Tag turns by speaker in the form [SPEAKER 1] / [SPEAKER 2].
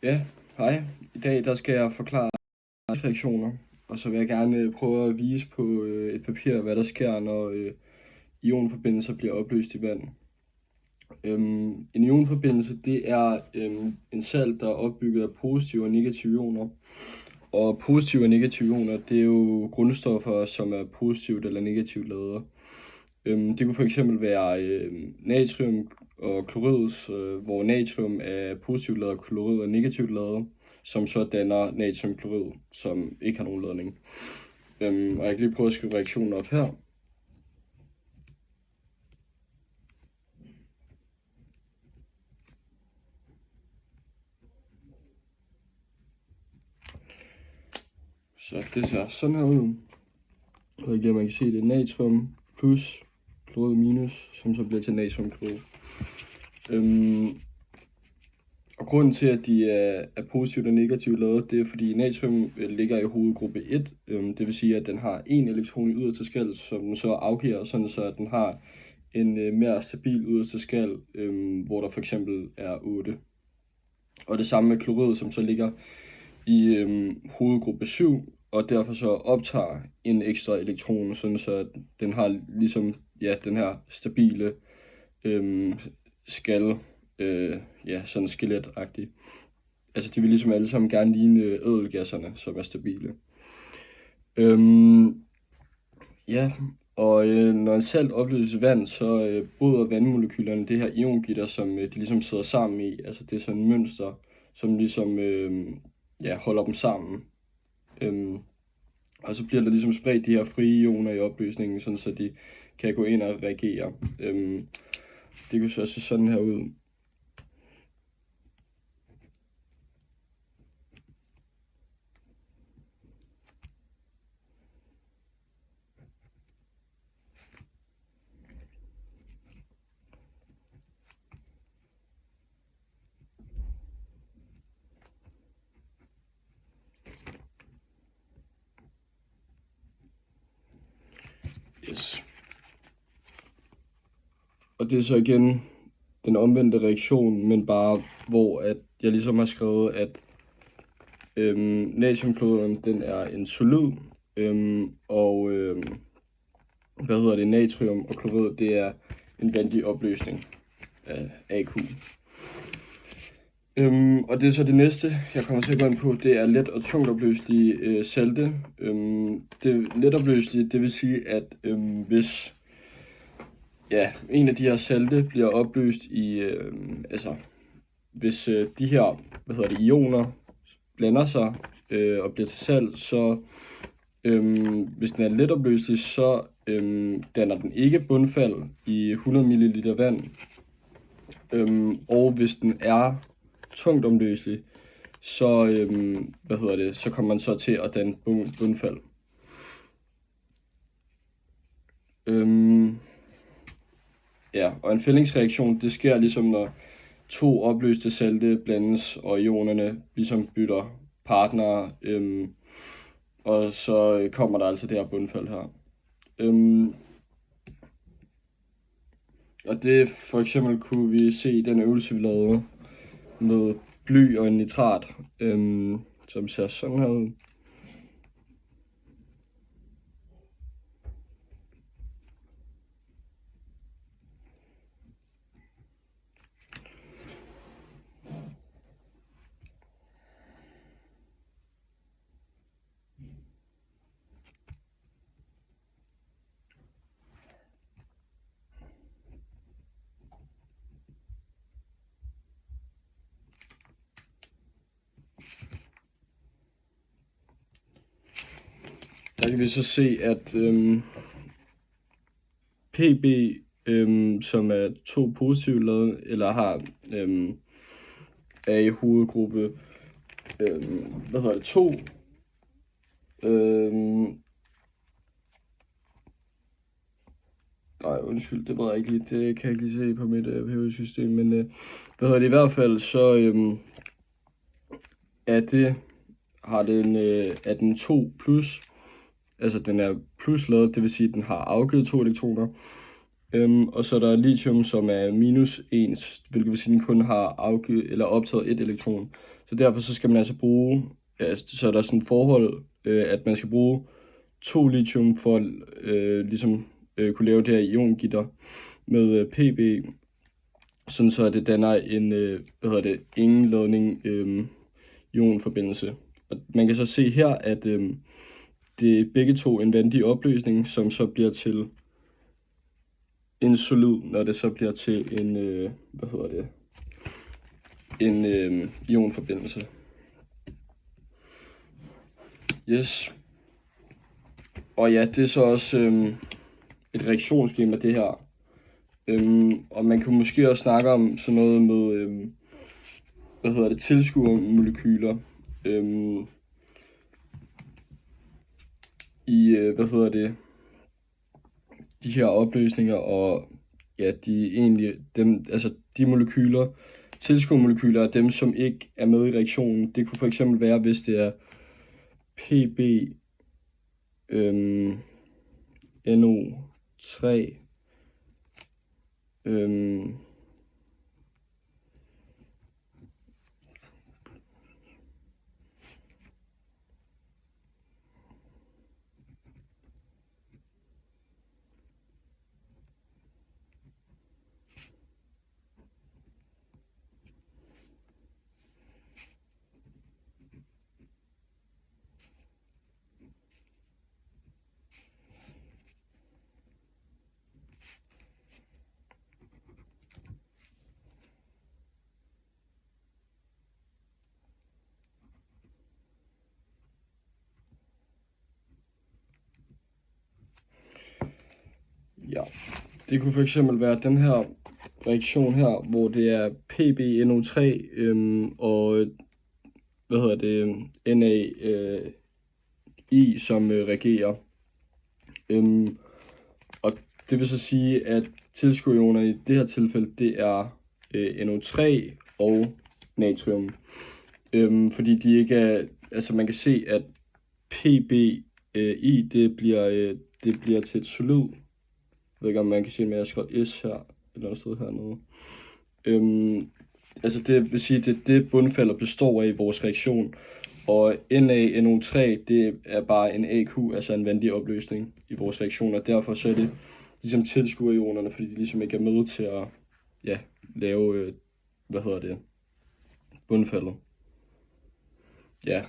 [SPEAKER 1] Ja, hej. I dag der skal jeg forklare reaktioner, og så vil jeg gerne prøve at vise på et papir, hvad der sker, når ionforbindelser bliver opløst i vand. En ionforbindelse, det er en salt, der er opbygget af positive og negative ioner. Og positive og negative ioner, det er jo grundstoffer, som er positivt eller negativt ladede. Det kunne for eksempel være natrium og klorid, hvor natrium er positivt ladet og klorid er negativt ladet, som så danner natriumklorid, som ikke har nogen ladning. Og jeg kan lige prøve at skrive reaktionen op her. Så det ser sådan her ud. Og igen, man kan se, det er natrium plus klorid minus, som så bliver til natriumklorid. Og grunden til, at de er positivt og negativt lavet, det er fordi natrium ligger i hovedgruppe 1. Det vil sige, at den har en elektron i yderste skal, som den så afgiver, sådan så at den har en mere stabil yderste skal, hvor der for eksempel er 8. Og det samme med klorid, som så ligger i hovedgruppe 7, og derfor så optager en ekstra elektron, sådan så at den har ligesom den her stabile skal, sådan skeletagtigt. Altså de vil ligesom alle sammen gerne ligne ædelgasserne, som er stabile. Når en salt opløses i vand, så bryder vandmolekylerne det her iongitter, som de ligesom sidder sammen i. Altså det er sådan et mønster, som ligesom holder dem sammen. Og så bliver der ligesom spredt de her frie ioner i opløsningen, sådan så de kan gå ind og reagere. Det kan så se sådan her ud. Yes. Og det er så igen den omvendte reaktion, men bare hvor at jeg ligesom har skrevet, at natriumkloriden den er en solid, natrium og klorid det er en vandig opløsning af AQ. Og det er så det næste, jeg kommer til at gå ind på, det er let og tungt opløselige salte. Det letopløselige, det vil sige, at hvis en af de her salte bliver opløst i, hvis de her, ioner blander sig og bliver til salt, så hvis den er letopløselig, så danner den ikke bundfald i 100 ml vand. Og hvis den er tungt omløselig, så, så kommer man så til at danne bundfald. Og en fældingsreaktion, det sker ligesom når to opløste salte blandes, og ionerne ligesom bytter partnere, og så kommer der altså det her bundfald her. Og det for eksempel kunne vi se i den øvelse, vi lavede med bly og en nitrat, som ser sådan her ud. Der kan vi så se, at Pb, som er to positivt lavet, eller har er i hovedgruppe 2. Nej, undskyld, det ved jeg ikke lige, det kan jeg ikke lige se på mit pH-system, men i hvert fald, så er den 2 plus, altså den er plus lavet, det vil sige, at den har afgivet 2 elektroner, Og så er der lithium, som er -1, hvilket vil sige, at den kun har optaget et elektron. Så derfor så skal man altså bruge, så er der sådan et forhold, at man skal bruge 2 lithium for at kunne lave det her iongitter med Pb, sådan så det danner en ingen ladning ionforbindelse. Og man kan så se her, at det er begge to en vandig opløsning, som så bliver til en solid, når det så bliver til en ionforbindelse. Yes. Og ja, det er så også et reaktionsskema, det her. Og man kan måske også snakke om sådan noget med, tilskuermolekyler. De her opløsninger, og ja, de molekyler, tilskuermolekyler er dem, som ikke er med i reaktionen. Det kunne for eksempel være, hvis det er Pb NO3 Ja, det kunne for eksempel være den her reaktion her, hvor det er PbNO3 og NaI, som reagerer. Og det vil så sige, at tilskuerioner i det her tilfælde, det er NO3 og natrium. Fordi de ikke er, man kan se, at PbI, det bliver til et solid. Jeg ved ikke, om man kan se, at jeg har skrevet S her, eller noget sted hernede. Det vil sige, at det bundfaldet består af i vores reaktion. Og NaNO3, det er bare en AQ, altså en vandig opløsning i vores reaktion. Og derfor så er det ligesom tilskuerionerne, fordi de ligesom ikke er med til at lave, bundfaldet. Ja.